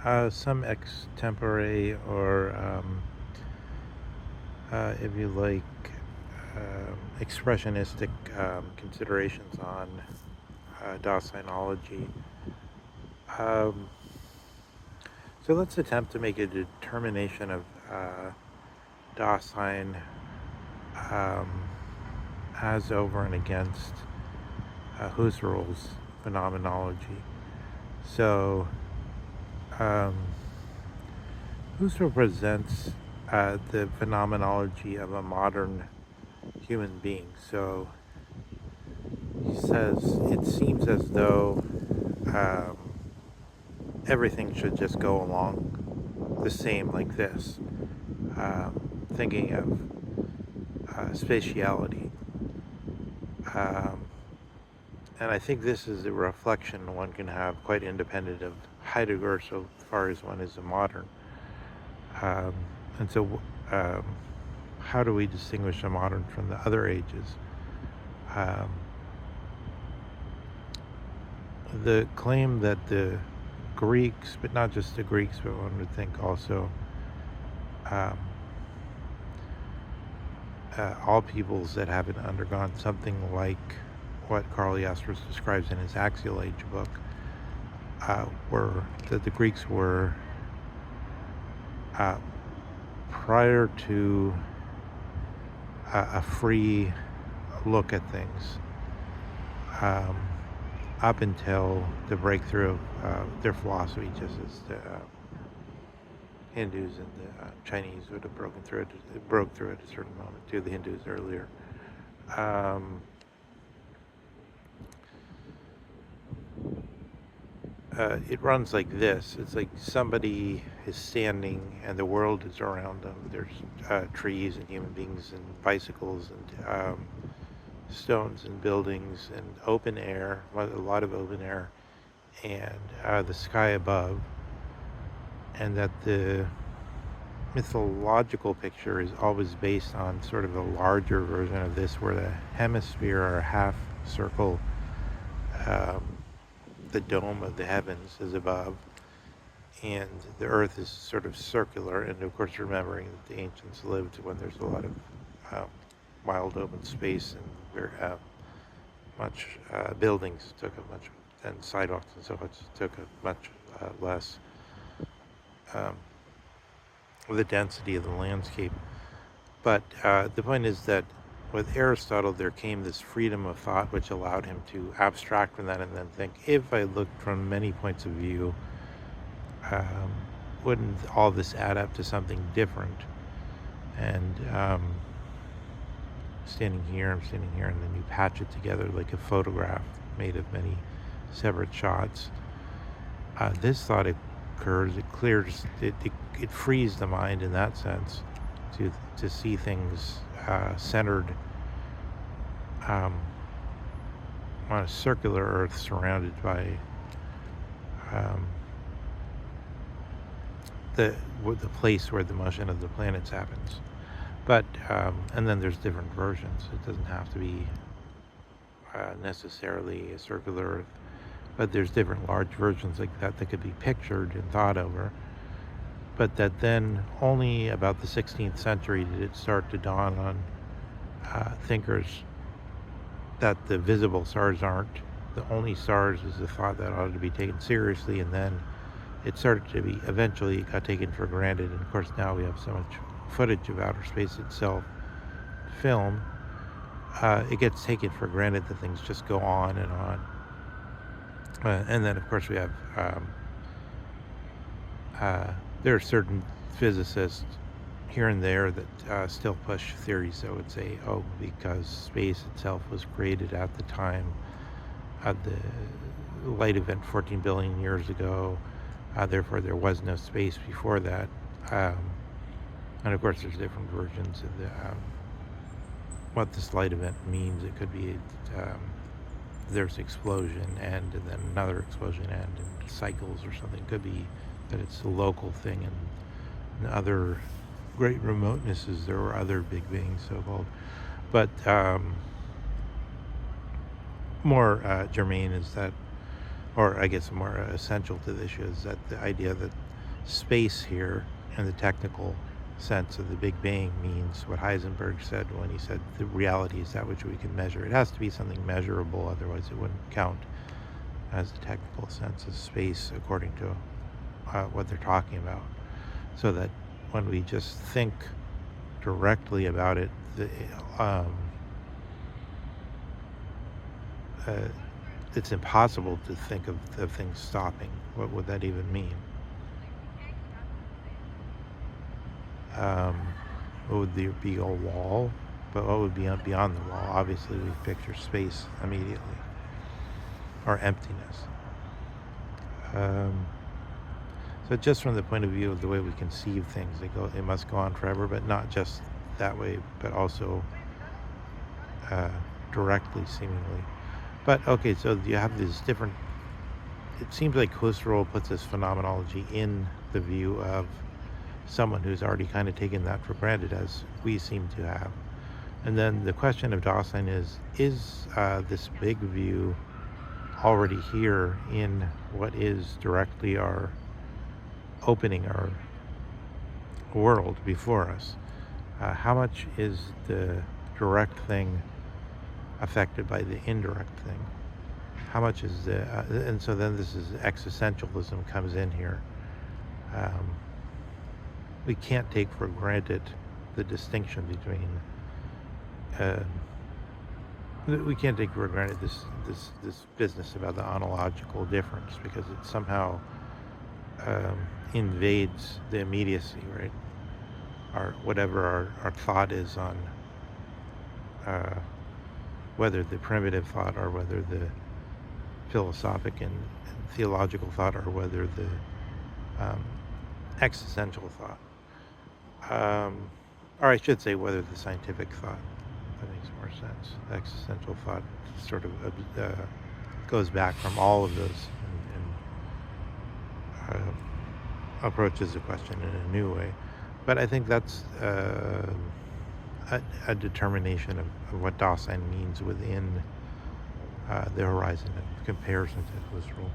Some extempore or, if you like, expressionistic considerations on Daseinology. Um, so let's attempt to make a determination of Dasein um, as over and against Husserl's phenomenology. So um, Husserl presents the phenomenology of a modern human being. So he says it seems as though um, everything should just go along the same like this, thinking of spatiality. Um, and I think this is a reflection one can have quite independent of Heidegger so far as one is a modern. Um, and so, um, how do we distinguish a modern from the other ages? Um, the claim that the Greeks, but not just the Greeks, but one would think also um, all peoples that haven't undergone something like what Carl Jaspers describes in his Axial Age book, were that the Greeks were uh, prior to a free look at things, um, up until the breakthrough of their philosophy, just as the Hindus and the Chinese would have broken through it. It broke through at a certain moment to the Hindus earlier. Um, it runs like this. It's like somebody is standing and the world is around them. There's trees and human beings and bicycles and stones and buildings and open air, a lot of open air, and the sky above. And that the mythological picture is always based on sort of a larger version of this, where the hemisphere or a half circle, um, the dome of the heavens is above, and the earth is sort of circular. And of course, remembering that the ancients lived when there's a lot of um, wild open space and very much buildings took a much, and sidewalks and so much took a much less um, the density of the landscape. But the point is that with Aristotle, there came this freedom of thought which allowed him to abstract from that and then think, if I looked from many points of view, um, wouldn't all this add up to something different? And standing here, I'm standing here, and then you patch it together like a photograph made of many separate shots. This thought occurs, it clears, it frees the mind in that sense to see things centered um, on a circular earth surrounded by um, the place where the motion of the planets happens. But and then there's different versions. It doesn't have to be necessarily a circular earth, but there's different large versions like that that could be pictured and thought over. But that then only about the 16th century did it start to dawn on thinkers that the visible stars aren't the only stars, is a thought that ought to be taken seriously. And then it started to be, eventually it got taken for granted. And of course now we have so much footage of outer space itself, film, it gets taken for granted that things just go on and on. And then of course we have there are certain physicists here and there that still push theories that would say, oh, because space itself was created at the time of the light event 14 billion years ago, therefore there was no space before that. And of course there's different versions of the, what this light event means. It could be there's explosion and then another explosion and cycles or something. It could be that it's a local thing, and in other great remotenesses there were other big bangs so-called. But more germane is that, or I guess more essential to the issue, is that the idea that space here in the technical sense of the Big Bang means what Heisenberg said when he said the reality is that which we can measure. It has to be something measurable, otherwise it wouldn't count as a technical sense of space according to what they're talking about. So that when we just think directly about it, it's impossible to think of things stopping. What would that even mean? What would there be, a wall? But what would be beyond the wall? Obviously, we picture space immediately, or emptiness. So just from the point of view of the way we conceive things, it must go on forever, but not just that way, but also directly, seemingly. But okay, so you have these different. It seems like Husserl puts this phenomenology in the view of someone who's already kind of taken that for granted, as we seem to have. And then the question of Dasein is this big view already here in what is directly our opening our world before us? How much is the direct thing affected by the indirect thing? How much is the and so then this is existentialism comes in here. We can't take for granted the distinction between we can't take for granted this business about the ontological difference, because it somehow invades the immediacy, right? Whatever our thought is on whether the primitive thought or whether the philosophic and theological thought or whether the existential thought. Or I should say whether the scientific thought. That makes more sense. The existential thought sort of goes back from all of those and approaches the question in a new way. But I think that's a determination of what Dasein means within the horizon in comparison to Husserl.